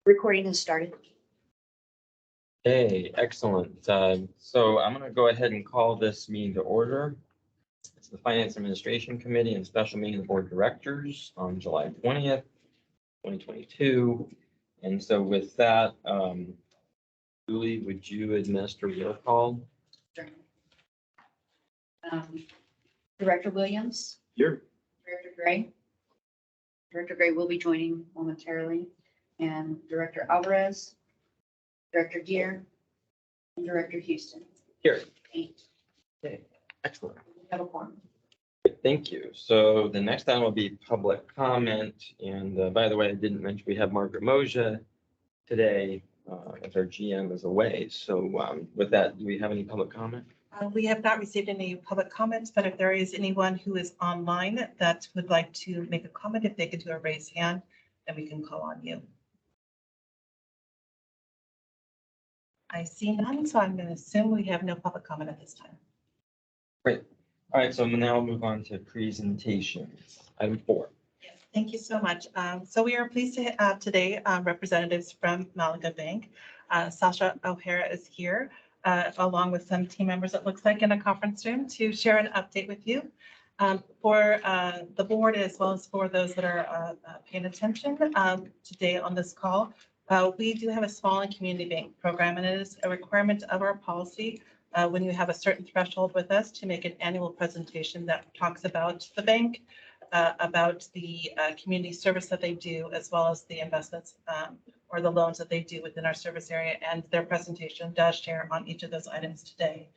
Recording has started. Okay, excellent. So I'm going to go ahead and call this meeting to order. It's the Finance Administration Committee and Special Meeting of the Board of Directors on July 20th, 2022. And so with that, Julie, would you administer roll call? Director Williams, Here. Director Gray. Director Gray will be joining momentarily, and Director Alvarez, Director Gear, and Director Houston. Here. 8. Okay, excellent. We have a quorum. Thank you. So the next item will be public comment. And by the way, I didn't mention we have Margaret Moja today as our GM is away. So with that, do we have any public comment? We have not received any public comments, but if there is anyone who is online that would like to make a comment, if they could do a raised hand, then we can call on you. I see none, so I'm going to assume we have no public comment at this time. Great. All right, so now we'll move on to presentations. Item 4. Yes, thank you so much. So we are pleased to have today representatives from Malaga Bank. Sasha O'Hara is here, along with some team members, it looks like, in a conference room to share an update with you. For the board, as well as for those that are paying attention today on this call, we do have a small and community bank program, and it is a requirement of our policy when you have a certain threshold with us to make an annual presentation that talks about the bank, about the community service that they do, as well as the investments or the loans that they do within our service area, and their presentation does share on each of those items today.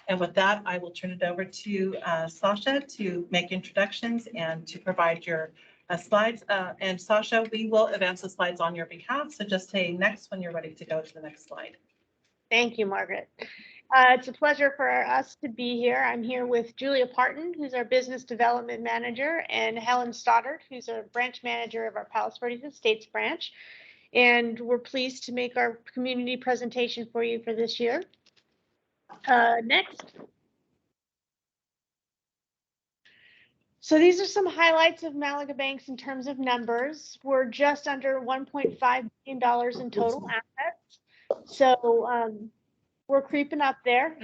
And with that, I will turn it over to Sasha to make introductions and to provide your slides. And Sasha, we will advance the slides on your behalf. So just say next when you're ready to go to the next slide. Thank you, Margaret. It's a pleasure for us to be here. I'm here with Julia Parton, who's our Business Development Manager, and Helen Stoddard, who's our Branch Manager of our Palos Verdes Estates branch. And we're pleased to make our community presentation for you for this year. Next. So these are some highlights of Malaga Banks in terms of numbers. We're just under $1.5 billion in total assets. So we're creeping up there.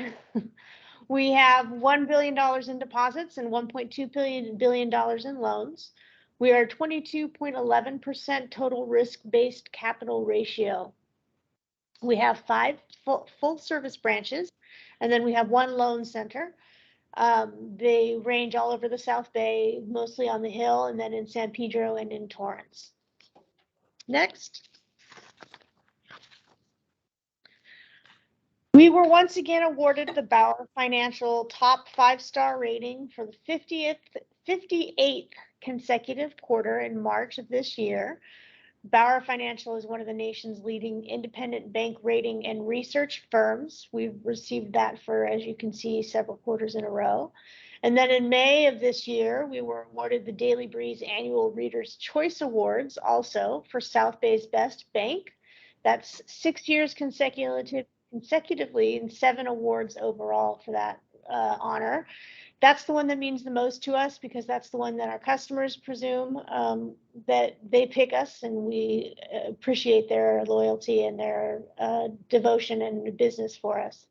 We have $1 billion in deposits and $1.2 billion in loans. We are 22.11% total risk-based capital ratio. We have 5 full service branches, and then we have 1 loan center. They range all over the South Bay, mostly on the Hill, and then in San Pedro and in Torrance. Next. We were once again awarded the Bauer Financial Top 5-Star rating for the 58th consecutive quarter in March of this year. Bauer Financial is one of the nation's leading independent bank rating and research firms. We've received that for, as you can see, several quarters in a row. And then in May of this year, we were awarded the Daily Breeze Annual Reader's Choice Awards, also for South Bay's Best Bank. That's 6 years consecutively and 7 awards overall for that honor. That's the one that means the most to us because that's the one that our customers presume that they pick us, and we appreciate their loyalty and their devotion and business for us.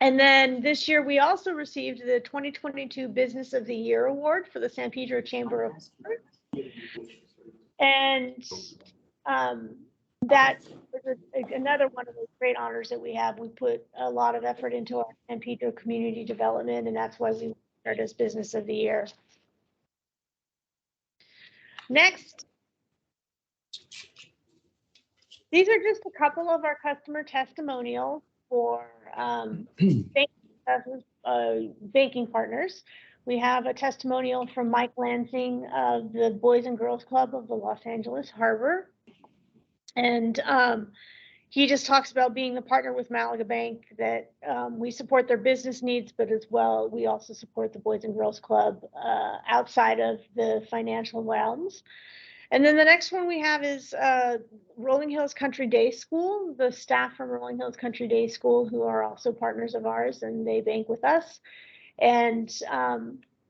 And then this year we also received the 2022 Business of the Year Award for the San Pedro Chamber of Commerce. And that is another one of those great honors that we have. We put a lot of effort into our San Pedro community development, and that's why we started as Business of the Year. Next. These are just a couple of our customer testimonials for banking partners. We have a testimonial from Mike Lansing of the Boys and Girls Club of the Los Angeles Harbor. And he just talks about being the partner with Malaga Bank, that we support their business needs, but as well, we also support the Boys and Girls Club outside of the financial realms. And then the next one we have is Rolling Hills Country Day School, the staff from Rolling Hills Country Day School, who are also partners of ours, and they bank with us. And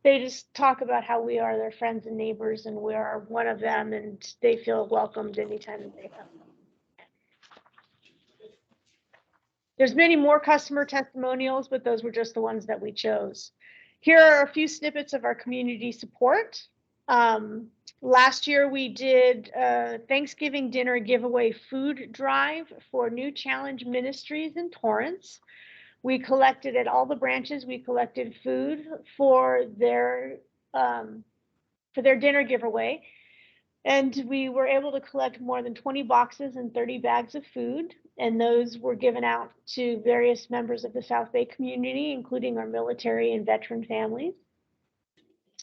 they just talk about how we are their friends and neighbors, and we are one of them, and they feel welcomed anytime that they come. There's many more customer testimonials, but those were just the ones that we chose. Here are a few snippets of our community support. Last year we did a Thanksgiving dinner giveaway food drive for New Challenge Ministries in Torrance. We collected at all the branches, we collected food for their dinner giveaway. And we were able to collect more than 20 boxes and 30 bags of food. And those were given out to various members of the South Bay community, including our military and veteran families.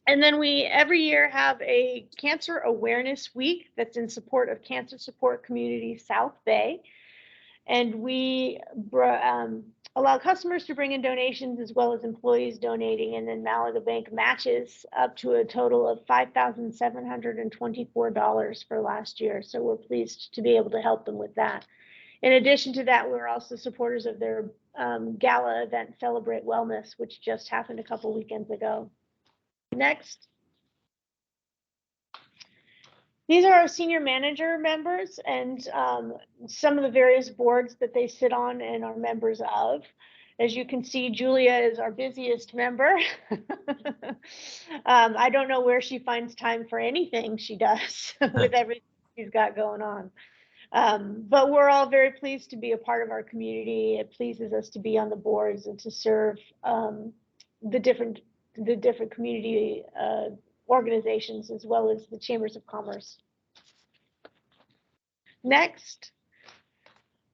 And then we every year have a Cancer Awareness Week that's in support of Cancer Support Community South Bay. And we allow customers to bring in donations as well as employees donating. And then Malaga Bank matches up to a total of $5,724 for last year. So we're pleased to be able to help them with that. In addition to that, we're also supporters of their gala event, Celebrate Wellness, which just happened a couple weekends ago. Next. These are our senior manager members and some of the various boards that they sit on and are members of. As you can see, Julia is our busiest member. I don't know where she finds time for anything she does with everything she's got going on. But we're all very pleased to be a part of our community. It pleases us to be on the boards and to serve the different community organizations as well as the chambers of commerce. Next,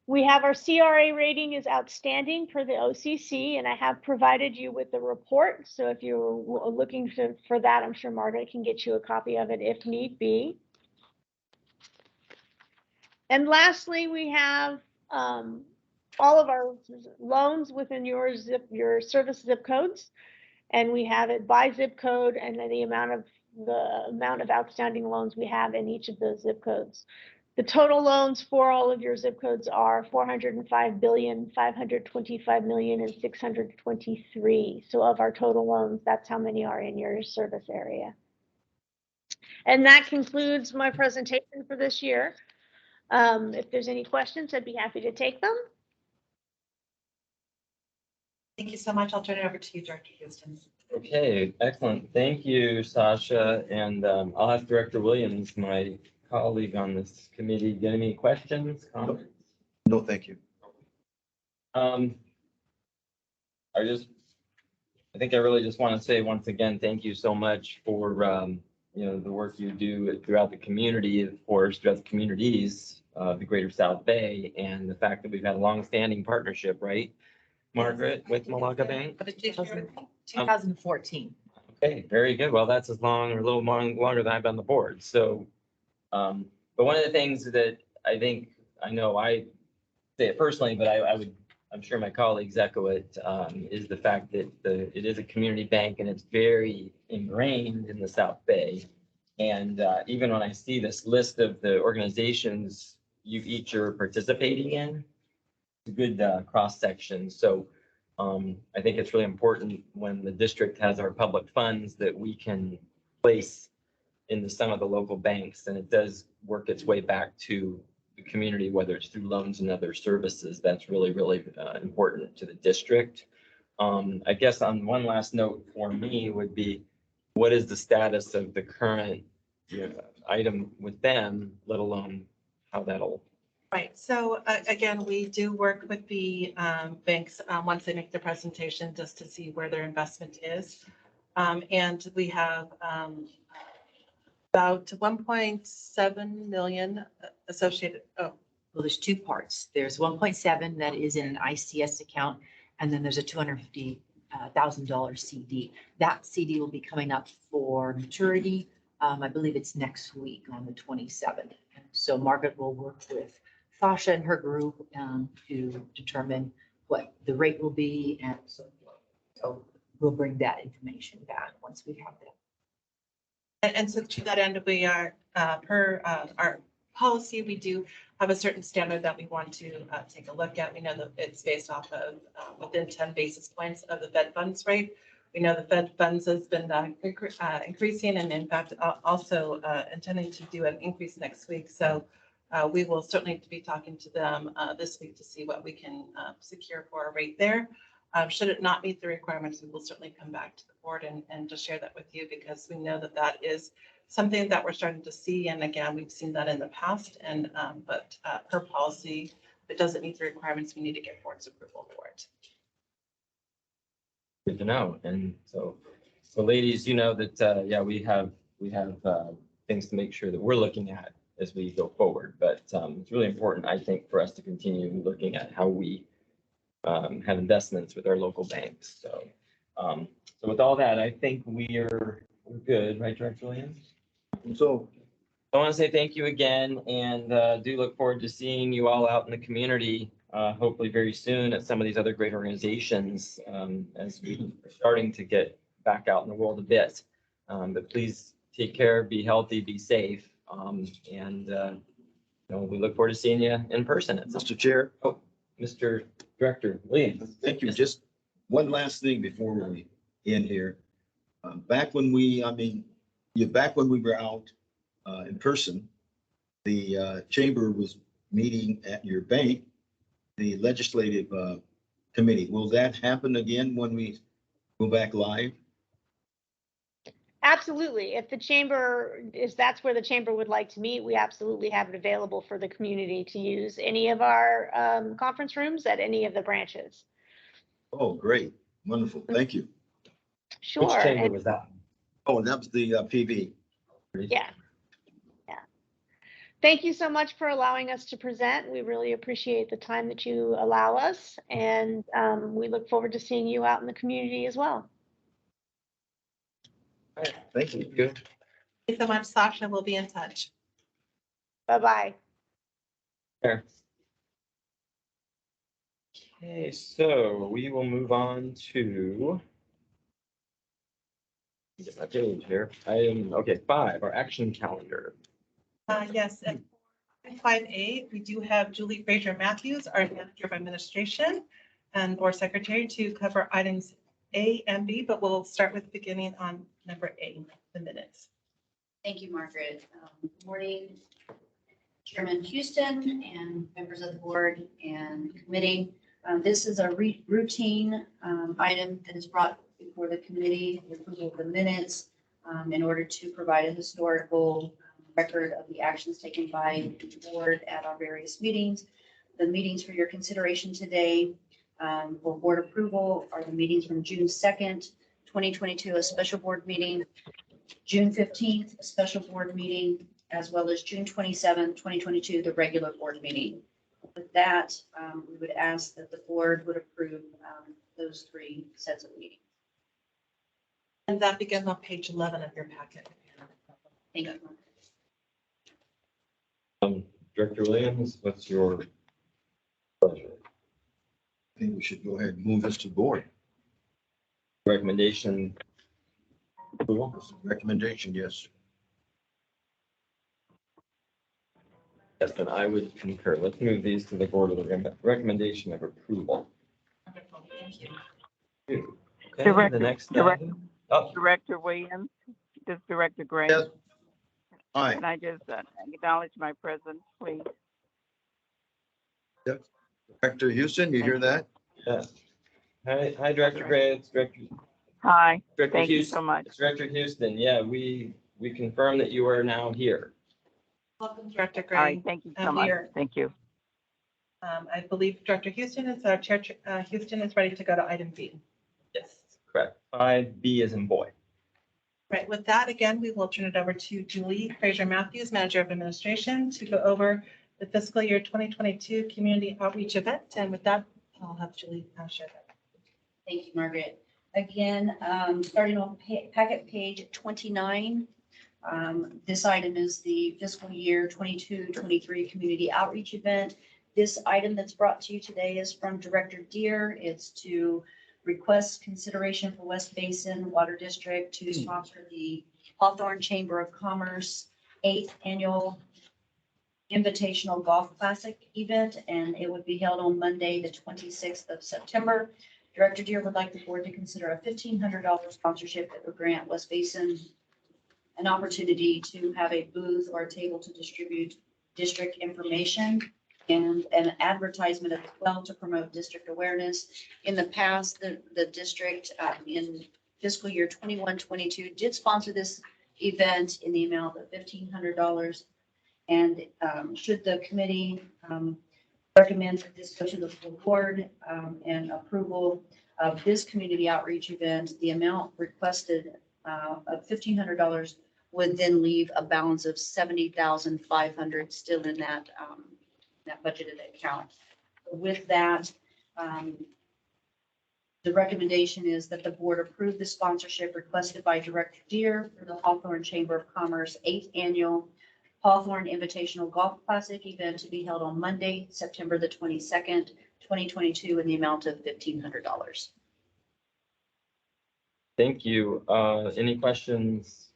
we have our CRA rating is outstanding per the OCC, and I have provided you with the report. So if you're looking for that, I'm sure Margaret can get you a copy of it if need be. And lastly, we have all of our loans within your service zip codes. And we have it by zip code and then the amount of outstanding loans we have in each of those zip codes. The total loans for all of your zip codes are $405,525,623. So of our total loans, that's how many are in your service area. And that concludes my presentation for this year. If there's any questions, I'd be happy to take them. Thank you so much. I'll turn it over to you, Director Houston. Okay, excellent. Thank you, Sasha. And I'll ask Director Williams, my colleague on this committee, get any questions, comments? No, thank you. I think I really just want to say once again, thank you so much for the work you do throughout the community, of course, throughout the communities of the Greater South Bay, and the fact that we've had a long-standing partnership, right, Margaret, with Malaga Bank? 2014. Okay, very good. Well, that's as long or a little longer than I've been on the board. So, but one of the things that I think, I know I say it personally, but I'm sure my colleagues echo it, is the fact that it is a community bank and it's very ingrained in the South Bay. And even when I see this list of the organizations you each are participating in, it's a good cross section. So I think it's really important when the district has our public funds that we can place into some of the local banks, and it does work its way back to the community, whether it's through loans and other services. That's really, really important to the district. I guess on one last note for me would be, what is the status of the current item with them, let alone how that'll. Right. So again, we do work with the banks once they make their presentation just to see where their investment is. And we have about 1.7 million associated. Oh, Well, there's two parts. There's 1.7 that is in an ICS account, and then there's a $250,000 CD. That CD will be coming up for maturity. I believe it's next week on the 27th. So Margaret will work with Sasha and her group to determine what the rate will be and so forth. So we'll bring that information back once we have that. and so to that end, we are per our policy, we do have a certain standard that we want to take a look at. We know that it's based off of within 10 basis points of the Fed funds rate. We know the Fed funds has been increasing, and in fact, also intending to do an increase next week. So We will certainly be talking to them this week to see what we can secure for a rate there. Should it not meet the requirements, we will certainly come back to the board and just share that with you, because we know that that is something that we're starting to see. And again, we've seen that in the past, and but per policy, if it doesn't meet the requirements, we need to get board's approval for it. Good to know. And so ladies, you know that, yeah, we have things to make sure that we're looking at as we go forward. But it's really important, I think, for us to continue looking at how we have investments with our local banks. So, so with all that, I think we're good, right, Director Williams? So, I want to say thank you again, and do look forward to seeing you all out in the community, hopefully very soon at some of these other great organizations, as we are starting to get back out in the world a bit. But please take care, be healthy, be safe, and you know, we look forward to seeing you in person. Mr. Chair, Mr. Director Williams. thank you. Just one last thing before we end here. Back when we were out in person, the chamber was meeting at your bank, the legislative committee. Will that happen again when we go back live? Absolutely. If the chamber that's where the chamber would like to meet, we absolutely have it available for the community to use any of our conference rooms at any of the branches. Oh, great. Wonderful. Thank you. Sure. Which chamber And- was that? Oh, and that was the PV. Yeah. Yeah. Thank you so much for allowing us to present. We really appreciate the time that you allow us, and we look forward to seeing you out in the community as well. All right, Thank you. good. Thank you so much, Sasha. We'll be in touch. Bye-bye. Fair. Okay, so we will move on to get my page here. Okay, 5, our action calendar. Yes, at 5A, we do have Julie Fraser Matthews, our Manager of Administration and Board Secretary, to cover items A and B, but we'll start with beginning on number A, the minutes. Thank you, Margaret. Good morning, Chairman Houston and members of the board and committee. This is a routine item that is brought before the committee, the approval of the minutes, in order to provide a historical record of the actions taken by the board at our various meetings. The meetings for your consideration today for board approval are the meetings from June 2nd, 2022, a special board meeting, June 15th, a special board meeting, as well as June 27th, 2022, the regular board meeting. With that, we would ask that the board would approve those 3 sets of meetings. And that begins on page 11 of your packet. Thank you. Director Williams, what's your pleasure? I think we should go ahead and move this to board. Recommendation approval? Recommendation, yes. Yes, then I would concur. Let's move these to the board with a recommendation of approval. Wonderful, thank you. Okay, Director- the next Director- item. Oh, Director Williams, this is Director Gray. Yes. Hi, Can I just acknowledge my presence, please? Director Houston, you hear that? yeah. Hi, Director Gray. It's Director Hi, Director thank you Houston. so much. It's Director Houston. Yeah, we confirm that you are now here. Welcome, Director All Gray. right, thank you so And much. we are- Thank you. I believe Director Houston is our chair. Houston is ready to go to item B. Yes, correct. 5B is in boy. Right, with that, again, we will turn it over to Julie Fraser Matthews, Manager of Administration, to go over the fiscal year 2022 community outreach event. And with that, I'll have Julie share that. Thank you, Margaret. Again, starting on packet page 29. This item is the fiscal year 22-23 community outreach event. This item that's brought to you today is from Director Deere. It's to request consideration for West Basin Water District to sponsor the Hawthorne Chamber of Commerce 8th Annual Invitational Golf Classic event, and it would be held on Monday, the 26th of September. Director Deere would like the board to consider a $1,500 sponsorship that would grant West Basin an opportunity to have a booth or a table to distribute district information and an advertisement as well to promote district awareness. In the past, the district in fiscal year 21-22 did sponsor this event in the amount of $1,500. And should the committee recommend that this go to the full board and approval of this community outreach event, the amount requested of $1,500 would then leave a balance of $70,500 still in that budgeted account. With that, the recommendation is that the board approve the sponsorship requested by Director Deere for the Hawthorne Chamber of Commerce 8th Annual Hawthorne Invitational Golf Classic event to be held on Monday, September the 22nd, 2022, in the amount of $1,500. Thank you. Any questions?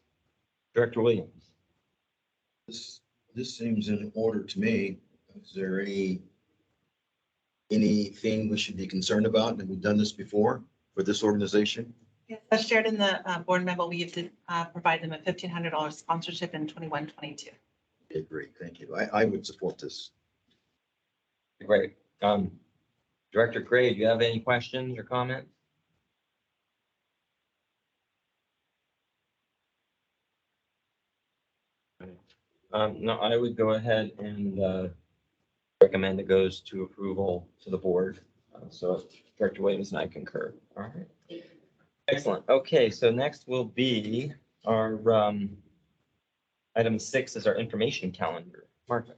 Director Williams? This seems in order to me. Is there anything we should be concerned about? Have we done this before for this organization? Yes, as shared in the board memo, we did provide them a $1,500 sponsorship in 21-22. Okay, great, thank you. I would support this. Great. Director Gray, do you have any questions or comments? No, I would go ahead and recommend it goes to approval to the board. So Director Williams and I concur. All right. Excellent. Okay, so next will be our item 6 is our information calendar. Martha.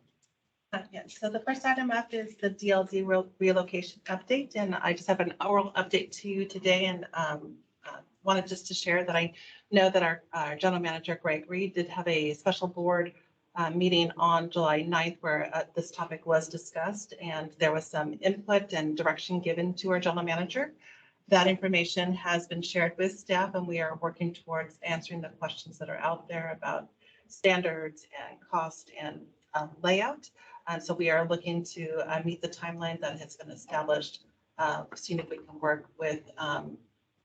Yes, so the first item up is the DLD relocation update, and I just have an oral update to you today, and wanted just to share that I know that our general manager, Greg Reed, did have a special board meeting on July 9th where this topic was discussed, and there was some input and direction given to our general manager. That information has been shared with staff, and we are working towards answering the questions that are out there about standards and cost and layout. And so we are looking to meet the timeline that has been established, seeing if we can work with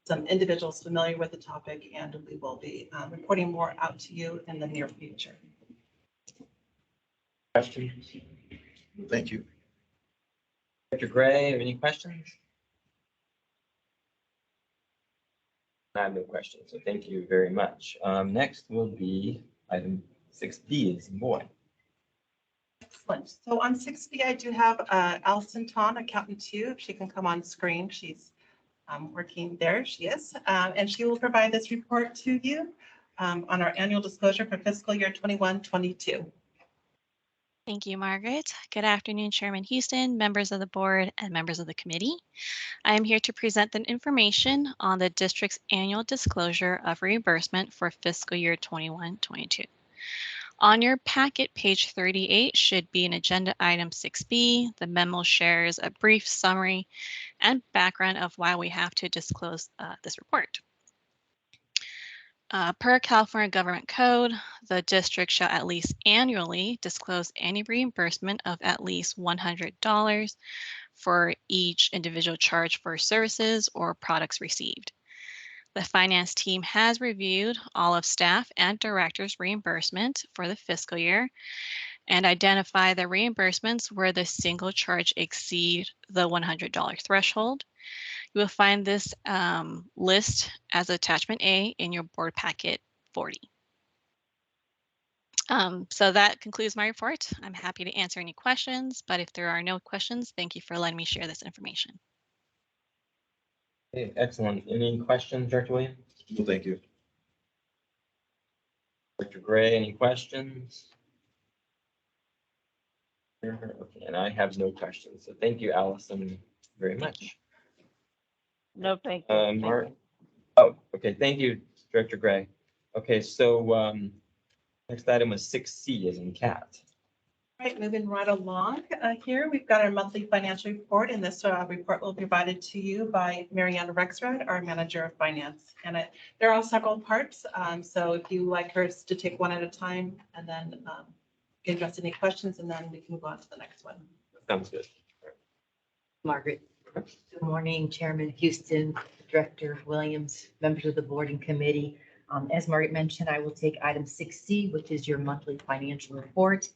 some individuals familiar with the topic, and we will be reporting more out to you in the near future. Questions? Thank you. Director Gray, have any questions? I have no questions, so thank you very much. Next will be item 6B is boy. Excellent. So on 6B, I do have Allison Ton, accountant 2. If she can come on screen, she's working there. She is, and she will provide this report to you on our annual disclosure for fiscal year 21-22. Thank you, Margaret. Good afternoon, Chairman Houston, members of the board, and members of the committee. I am here to present the information on the district's annual disclosure of reimbursement for fiscal year 21-22. On your packet, page 38 should be an agenda item 6B. The memo shares a brief summary and background of why we have to disclose this report. Per California Government Code, the district shall at least annually disclose any reimbursement of at least $100 for each individual charge for services or products received. The finance team has reviewed all of staff and directors' reimbursement for the fiscal year and identify the reimbursements where the single charge exceed the $100 threshold. You will find this list as attachment A in your board packet 40. So that concludes my report. I'm happy to answer any questions, but if there are no questions, thank you for letting me share this information. Okay, excellent. Any questions, Director Williams? Well, thank you. Director Gray, any questions? Okay, and I have no questions. So thank you, Allison, very much. No, thank you. Mark. Oh, okay. Thank you, Director Gray. Okay, so next item was 6C as in cat. Right, moving right along here, we've got our monthly financial report, and this report will be provided to you by Marianne Rexrod, our manager of finance. And there are several parts, so if you like her to take one at a time, and then address any questions, and then we can move on to the next one. Sounds good. Margaret. Good morning, Chairman Houston, Director Williams, members of the board and committee. As Margaret mentioned, I will take item 6C, which is your monthly financial report.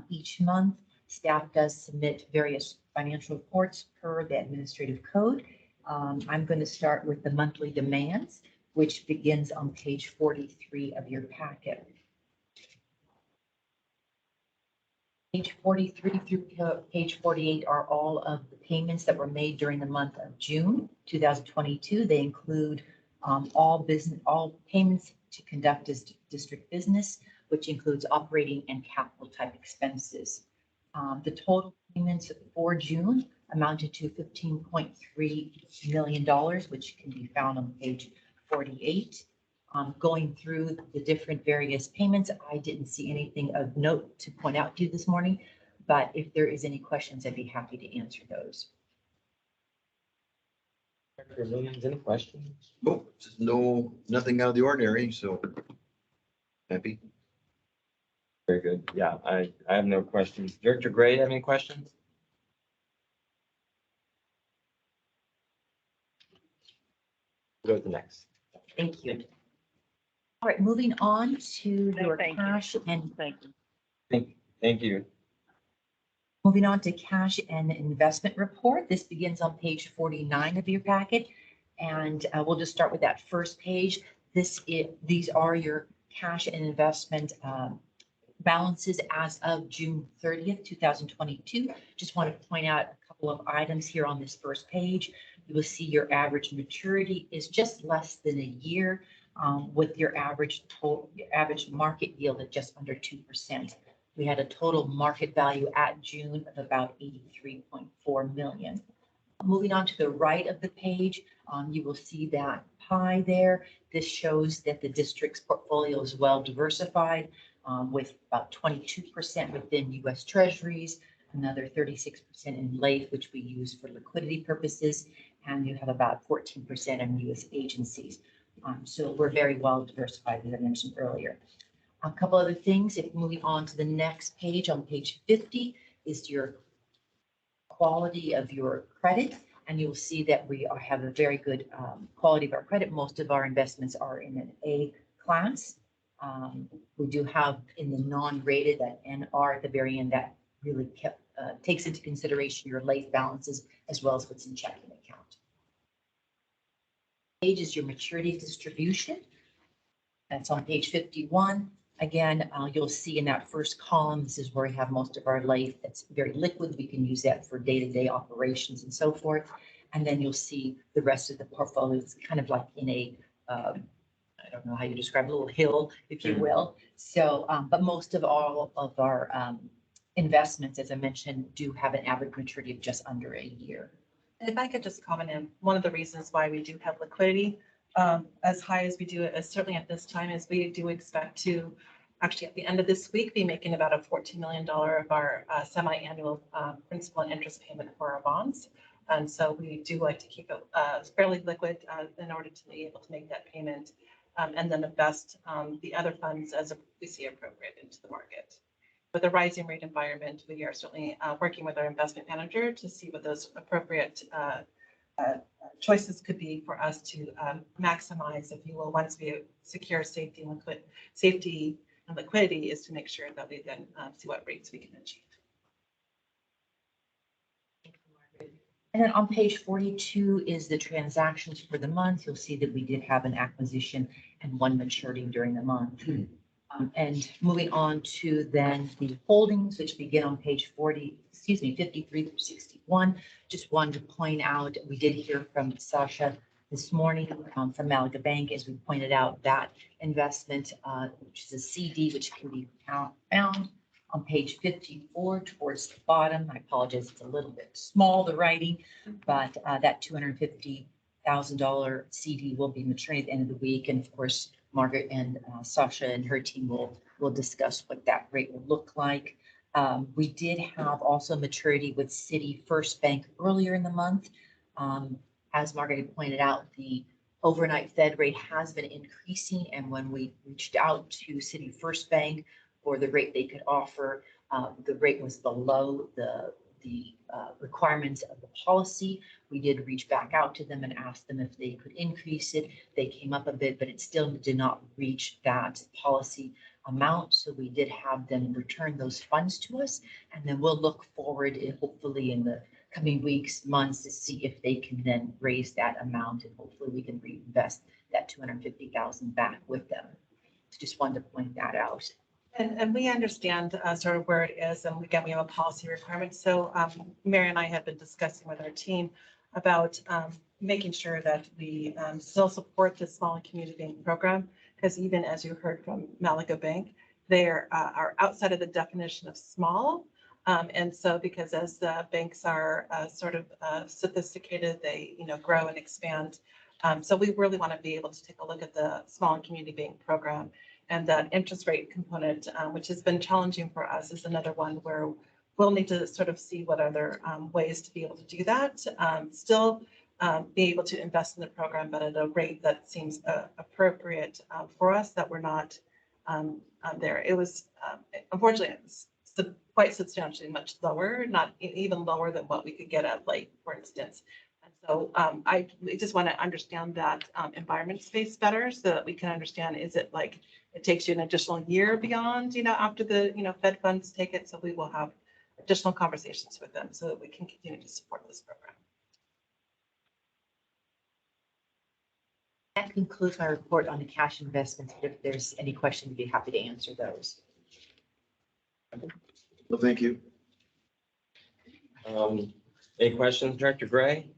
each month. Staff does submit various financial reports per the administrative code. I'm going to start with the monthly demands, which begins on page 43 of your packet. Page 43 through page 48 are all of the payments that were made during the month of June 2022. They include all payments to conduct as district business, which includes operating and capital type expenses. The total payments for June amounted to $15.3 million, which can be found on page 48. Going through the different various payments, I didn't see anything of note to point out to you this morning, but if there is any questions, I'd be happy to answer those. Director Williams, any questions? Oh, no, nothing out of the ordinary, so happy. Very good. Yeah, I have no questions. Director Gray, have any questions? Go to the next. Thank you. All right, moving on to No, your thank you. cash and Thank you. Thank you. moving on to cash and investment report. This begins on page 49 of your packet. And we'll just start with that first page. These are your cash and investment balances as of June 30th, 2022. Just want to point out a couple of items here on this first page. You will see your average maturity is just less than a year, with your average market yield at just under 2%. We had a total market value at June of about $83.4 million. Moving on to the right of the page, you will see that pie there. This shows that the district's portfolio is well diversified, with about 22% within U.S. Treasuries, another 36% in LAIF, which we use for liquidity purposes, and you have about 14% in U.S. agencies. So we're very well diversified, as I mentioned earlier. A couple other things, if moving on to the next page, on page 50, is your quality of your credit. And you'll see that we have a very good quality of our credit. Most of our investments are in an A class. We do have in the non-rated that NR at the very end that really takes into consideration your LAIF balances as well as what's in checking account. Page is your maturity distribution. That's on page 51. Again, you'll see in that first column, this is where we have most of our LAIF that's very liquid. We can use that for day-to-day operations and so forth. And then you'll see the rest of the portfolio is kind of like in a, I don't know how you describe, a little hill, if you will. So, but most of all of our investments, as I mentioned, do have an average maturity of just under a year. And if I could just comment in, one of the reasons why we do have liquidity as high as we do, as certainly at this time, is we do expect to actually at the end of this week be making about a $14 million of our semi-annual principal and interest payment for our bonds. And so we do like to keep it fairly liquid in order to be able to make that payment and then invest the other funds as we see appropriate into the market. With a rising rate environment, we are certainly working with our investment manager to see what those appropriate choices could be for us to maximize, if you will, once we secure safety and liquidity, is to make sure that we then see what rates we can achieve. And then on page 42 is the transactions for the month. You'll see that we did have an acquisition and one maturity during the month. And moving on to then the holdings, which begin on page 53 through 61. Just wanted to point out, we did hear from Sasha this morning from Malaga Bank, as we pointed out, that investment, which is a CD, which can be found on page 54 towards the bottom. I apologize, it's a little bit small, the writing, but that $250,000 CD will be maturing at the end of the week. And of course, Margaret and Sasha and her team will discuss what that rate will look like. We did have also maturity with City First Bank earlier in the month. As Margaret had pointed out, the overnight Fed rate has been increasing. And when we reached out to City First Bank for the rate they could offer, the rate was below the requirements of the policy. We did reach back out to them and ask them if they could increase it. They came up a bit, but it still did not reach that policy amount. So we did have them return those funds to us. And then we'll look forward and hopefully in the coming weeks, months to see if they can then raise that amount and hopefully we can reinvest that 250,000 back with them. So just wanted to point that out. And we understand sort of where it is, and again, we have a policy requirement. So Mary and I have been discussing with our team about making sure that we still support the small and community bank program, because even as you heard from Malaga Bank, they are outside of the definition of small. And so because as the banks are sort of sophisticated, they grow and expand. So we really want to be able to take a look at the small and community bank program. And that interest rate component, which has been challenging for us, is another one where we'll need to sort of see what other ways to be able to do that. Still be able to invest in the program, but at a rate that seems appropriate for us, that we're not there. It was unfortunately quite substantially much lower, not even lower than what we could get at Lake, for instance. And so I just want to understand that environment space better so that we can understand, is it like it takes you an additional year beyond, after the, Fed funds take it. So we will have additional conversations with them so that we can continue to support this program. That concludes my report on the cash investments. If there's any questions, I'd be happy to answer those. Well, thank you. Any questions, Director Gray?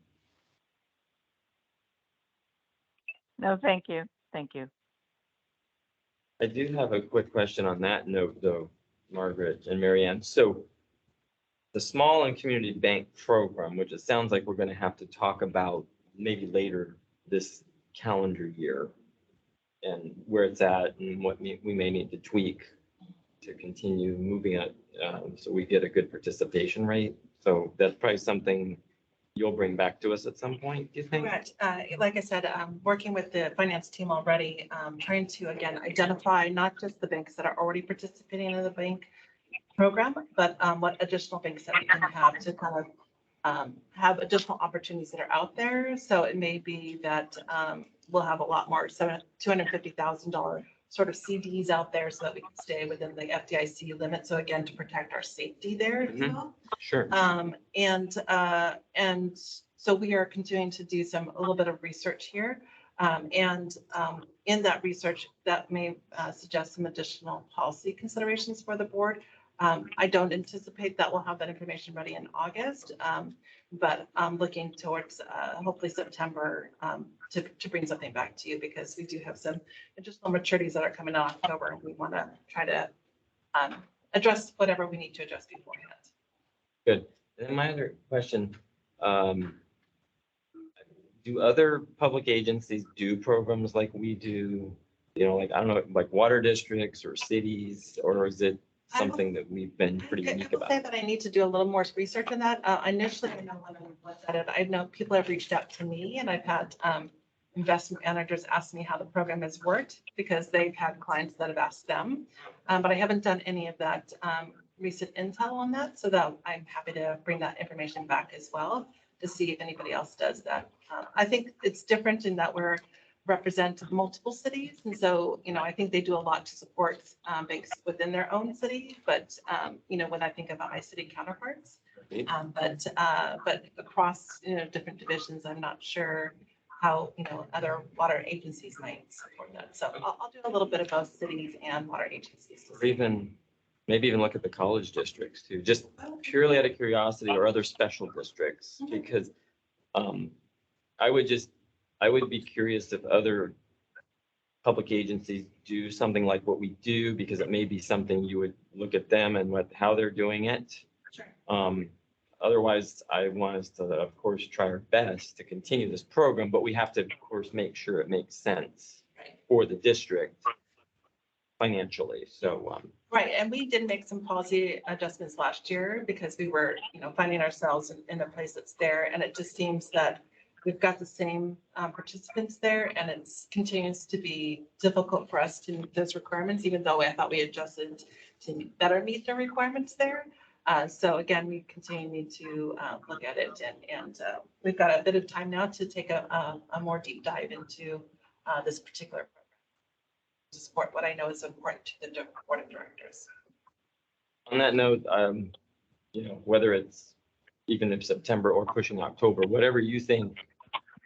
No, thank you. Thank you. I do have a quick question on that note, though, Margaret and Marianne. So the small and community bank program, which it sounds like we're going to have to talk about maybe later this calendar year and where it's at and what we may need to tweak to continue moving it so we get a good participation rate. So that's probably something you'll bring back to us at some point, do you think? Correct. Like I said, working with the finance team already, trying to, again, identify not just the banks that are already participating in the bank program, but what additional banks that we can have to kind of have additional opportunities that are out there. So it may be that we'll have a lot more $250,000 sort of CDs out there so that we can stay within the FDIC limit. So again, to protect our safety there as well. Sure. And so we are continuing to do a little bit of research here. In that research, that may suggest some additional policy considerations for the board. I don't anticipate that we'll have that information ready in August, but I'm looking towards hopefully September to bring something back to you, because we do have some additional maturities that are coming in October, and we want to try to address whatever we need to address beforehand. Good. And my other question, do other public agencies do programs like we do? Like, I don't know, like water districts or cities, or is it something that we've been pretty unique I will about? say that I need to do a little more research on that. Initially, I know when I looked at it, I know people have reached out to me, and I've had investment managers ask me how the program has worked, because they've had clients that have asked them. But I haven't done any of that recent intel on that, so that I'm happy to bring that information back as well to see if anybody else does that. I think it's different in that we're represent multiple cities. And so, I think they do a lot to support banks within their own city. But, when I think about my city counterparts, but across, different divisions, I'm not sure how, other water agencies might support that. So I'll do a little bit of both cities and water agencies. Or maybe even look at the college districts too, just purely out of curiosity, or other special districts, because I would be curious if other public agencies do something like what we do, because it may be something you would look at them and how they're doing it. Sure. Otherwise, I want us to, of course, try our best to continue this program, but we have to, of course, make sure it makes sense for the district financially. So, right. And we did make some policy adjustments last year, because we were, finding ourselves in a place that's there. And it just seems that we've got the same participants there, and it continues to be difficult for us to meet those requirements, even though I thought we adjusted to better meet the requirements there. So again, we continue to look at it, and we've got a bit of time now to take a more deep dive into this particular program. to support what I know is important to the board of directors. On that note, whether it's even if September or pushing October, whatever you think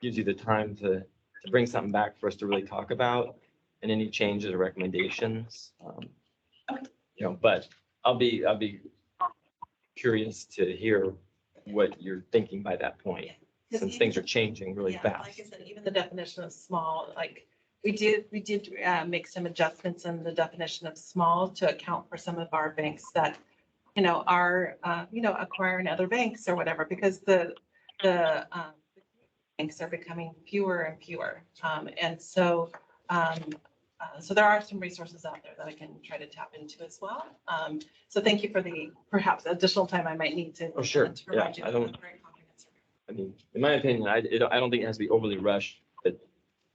gives you the time to bring something back for us to really talk about and any changes or recommendations. But I'll be curious to hear what you're thinking by that point, since things are changing really Yeah, fast. Like I said, even the definition of small, like we did make some adjustments in the definition of small to account for some of our banks that, are, acquiring other banks or whatever, because the banks are becoming fewer and fewer. So there are some resources out there that I can try to tap into as well. So thank you for the perhaps additional time I might need to. Oh, sure. to provide Yeah, you I with don't- a very comprehensive. I mean, in my opinion, I don't think it has to be overly rushed, but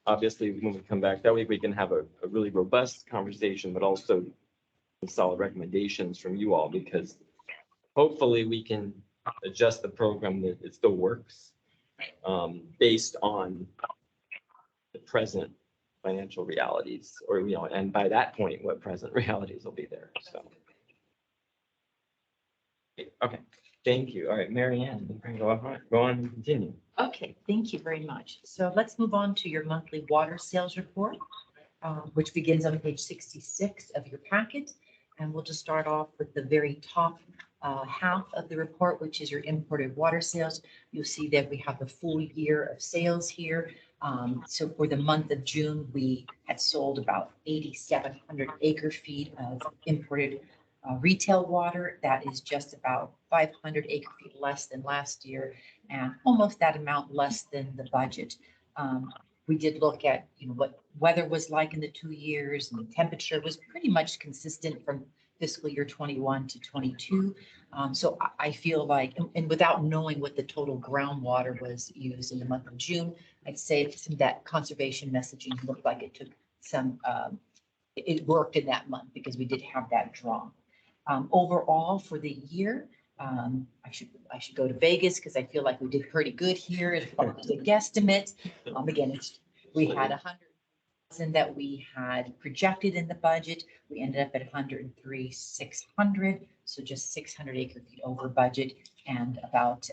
obviously when we come back, that way we can have a really robust conversation, but also some solid recommendations from you all, because hopefully we can adjust the program that it still works, based on the present financial realities, or, and by that point, what present realities will be there. So, okay, thank you. All right, Mary Ann, you can go on and continue. Okay, thank you very much. So let's move on to your monthly water sales report, which begins on page 66 of your packet. And we'll just start off with the very top half of the report, which is your imported water sales. You'll see that we have the full year of sales here. So for the month of June, we had sold about 8,700 acre feet of imported retail water. That is just about 500 acre feet less than last year, and almost that amount less than the budget. We did look at, what weather was like in the 2 years, and the temperature was pretty much consistent from fiscal year 21 to 22. So I feel like, and without knowing what the total groundwater was used in the month of June, I'd say some of that conservation messaging looked like it took some, it worked in that month because we did have that draw. Overall for the year, I should go to Vegas because I feel like we did pretty good here as far as the guesstimate. Again, we had 100,000 that we had projected in the budget. We ended up at 103,600, so just 600 acre feet over budget, and about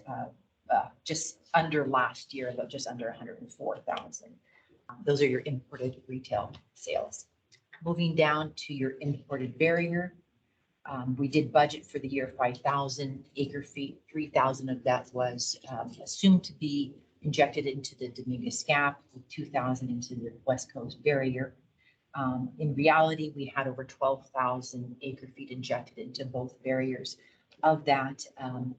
just under last year, about just under 104,000. Those are your imported retail sales. Moving down to your imported barrier. We did budget for the year 5,000 acre feet. 3,000 of that was assumed to be injected into the Dominguez Gap, with 2,000 into the West Coast barrier. In reality, we had over 12,000 acre feet injected into both barriers. Of that,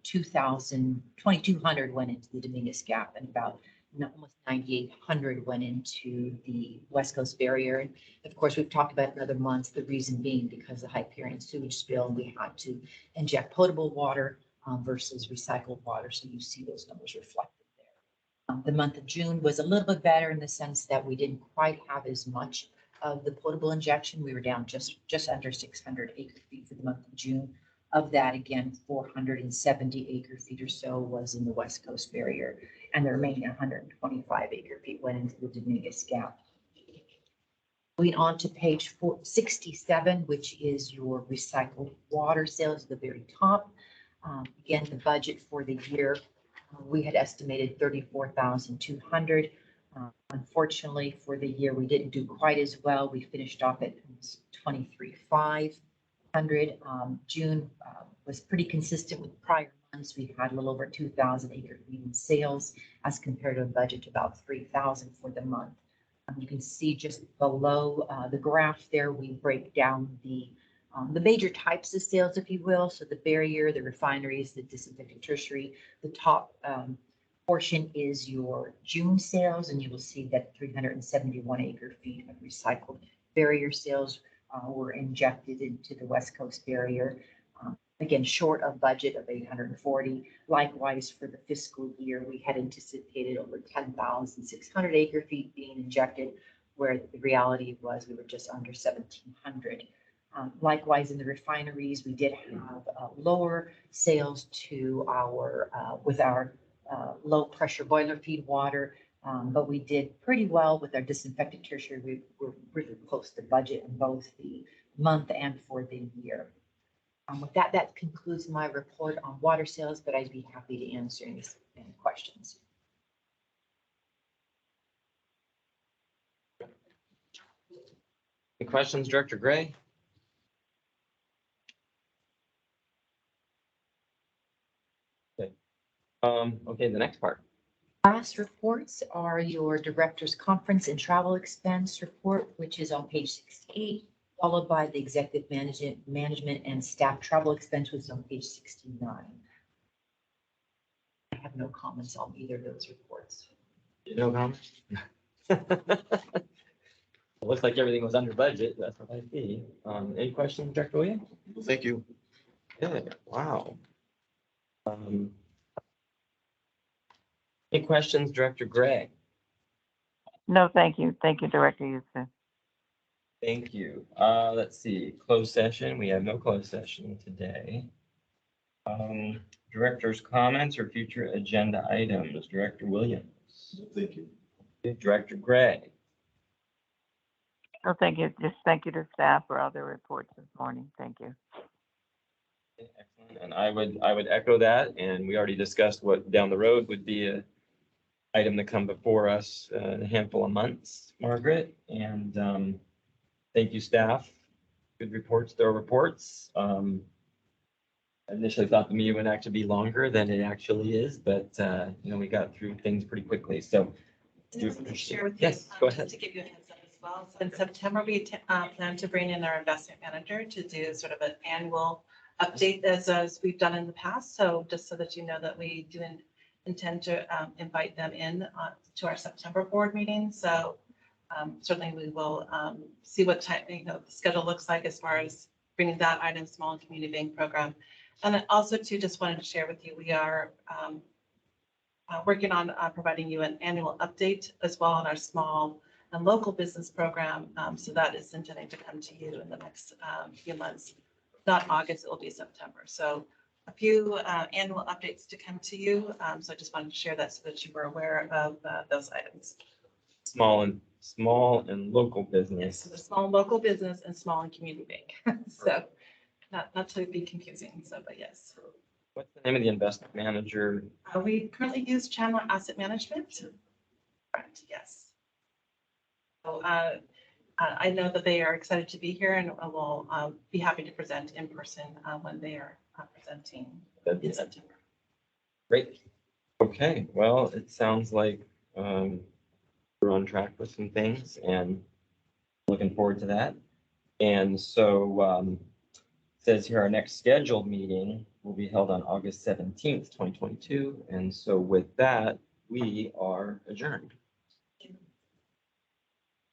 2,200 went into the Dominguez Gap, and about almost 9,800 went into the West Coast barrier. And of course, we've talked about in other months, the reason being because the Hyperion sewage spill, we had to inject potable water versus recycled water. So you see those numbers reflected there. The month of June was a little bit better in the sense that we didn't quite have as much of the potable injection. We were down just under 600 acre feet for the month of June. Of that, again, 470 acre feet or so was in the West Coast barrier, and the remaining 125 acre feet went into the Dominguez Gap. Going on to page 67, which is your recycled water sales at the very top. Again, the budget for the year, we had estimated 34,200. Unfortunately, for the year, we didn't do quite as well. We finished off at 23,500. June was pretty consistent with prior months. We had a little over 2,000 acre feet in sales as compared to a budget of about 3,000 for the month. You can see just below the graph there, we break down the major types of sales, if you will. So the barrier, the refineries, the disinfecting tertiary, the top portion is your June sales, and you will see that 371 acre feet of recycled barrier sales were injected into the West Coast barrier. Again, short of budget of 840. Likewise, for the fiscal year, we had anticipated over 10,600 acre feet being injected, where the reality was we were just under 1,700. Likewise, in the refineries, we did have lower sales to our with our low pressure boiler feed water. But we did pretty well with our disinfectant tertiary. We were really close to budget in both the month and for the year. With that, that concludes my report on water sales, but I'd be happy to answer any questions. Any questions, Director Gray? Okay. Okay, the next part. Last reports are your director's conference and travel expense report, which is on page 68, followed by the executive management and staff travel expense, which is on page 69. I have no comments on either of those reports. No comments? It looks like everything was under budget. That's what I see. Any questions, Director Williams? Thank you. Good. Wow. Any questions, Director Gray? No, thank you. Thank you, Director Houston. Thank you. Let's see, closed session. We have no closed session today. Director's comments or future agenda items, Director Williams. Thank you. Director Gray. No, thank you. Just thank you to staff for all their reports this morning. Thank you. Okay, excellent. And I would echo that. And we already discussed what down the road would be a item to come before us in a handful of months, Margaret. And thank you, staff. Good reports, thorough reports. I initially thought the meeting would actually be longer than it actually is, but you know, we got through things pretty quickly. So Share with you, yes, go just ahead. to give you a heads up as well. So in September, we plan to bring in our investment manager to do sort of an annual update as we've done in the past. So just so that you know that we do intend to invite them in to our September board meeting. So certainly we will see what time, the schedule looks like as far as bringing that item, small and community bank program. And then also too, just wanted to share with you, we are working on providing you an annual update as well on our small and local business program. So that is intending to come to you in the next few months, not August, it will be September. So a few annual updates to come to you. So I just wanted to share that so that you were aware of those items. Small and local Yes, business. so the small local business and small and community bank. So not to be confusing, so, but yes. What's the name of the investment manager? We currently use Chandler Asset Management. Correct, yes. So I know that they are excited to be here and will be happy to present in person when they are presenting in September. Great. Okay, well, it sounds like we're on track with some things and looking forward to that. And so says here our next scheduled meeting will be held on August 17th, 2022. And so with that, we are adjourned.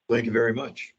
Thank you very much.